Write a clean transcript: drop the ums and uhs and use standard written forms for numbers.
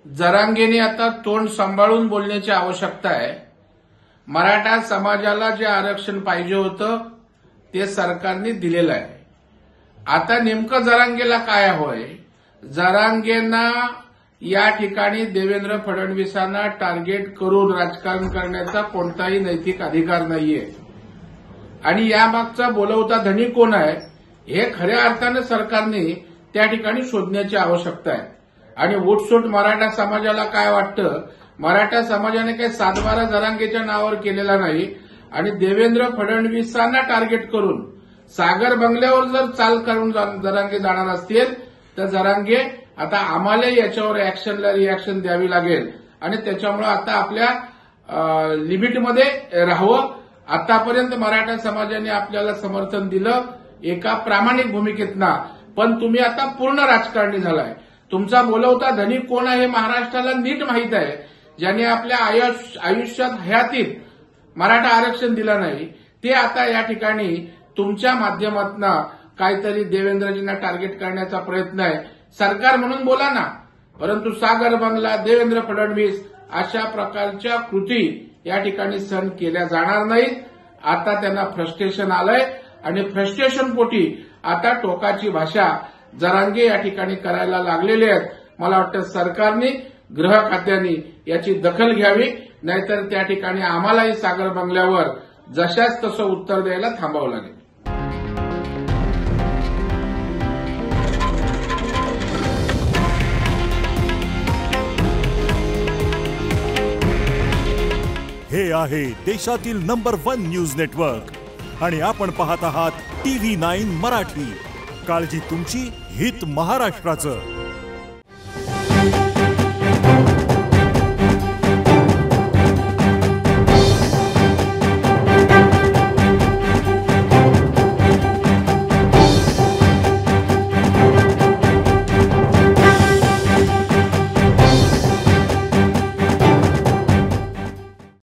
जरांगेने आता तोंड सांभाळून बोलण्याची आवश्यकता आहे। मराठा समाजाला जे आरक्षण पाहिजे होतं ते सरकारने दिलेलं आहे। आता नेमकं जरांगेला काय हवंय? जरांगेंना या ठिकाणी देवेंद्र फडणवीसांना टार्गेट करून राजकारण करण्याचा कोणताही नैतिक अधिकार नाहीये आणि यामागचा बोलवता धनी कोण आहे हे खऱ्या अर्थाने सरकारने त्या ठिकाणी शोधण्याची आवश्यकता आहे। आणि उठसूट मराठा समाजाला काय वाटतं? मराठा समाजाने काही सातबारा जरांगेच्या नावावर केलेला नाही आणि देवेंद्र फडणवीसांना टार्गेट करून सागर बंगल्यावर जर चाल करून जरांगे जाणार असतील तर जरांगे आता आम्हाला याच्यावर रिॲक्शन द्यावी लागेल आणि त्याच्यामुळे आता आपल्या लिमिटमध्ये राहावं। आतापर्यंत मराठा समाजाने आपल्याला समर्थन दिलं एका प्रामाणिक भूमिकेतना, पण तुम्ही आता पूर्ण राजकारणी झालाय। तुमचा बोलवता धनी कोण आहे महाराष्ट्राला नीट माहित आहे। ज्याने आपल्या आयुष्यात हयातीत मराठा आरक्षण दिलं नाही ते आता या ठिकाणी तुमच्या माध्यमातून काहीतरी देवेंद्रजींना टार्गेट करण्याचा प्रयत्न आहे। सरकार म्हणून बोला ना, परंतु सागर बंगला, देवेंद्र फडणवीस अशा प्रकारच्या कृती या ठिकाणी सहन केल्या जाणार नाहीत। आता त्यांना फ्रस्ट्रेशन आलंय आणि फ्रस्ट्रेशन पोटी आता टोकाची भाषा जरांगे या ठिकाणी करायला लागलेले आहेत। मला वाटतं सरकारने, गृह खात्याने याची दखल घ्यावी, नाहीतर त्या ठिकाणी आम्हालाही सागर बंगल्यावर जशाच तसं उत्तर द्यायला थांबावं लागेल। हे आहे देशातील नंबर 1 न्यूज नेटवर्क आणि आपण पाहत आहात TV9 मराठी। काळजी तुमची, हित महाराष्ट्राचं।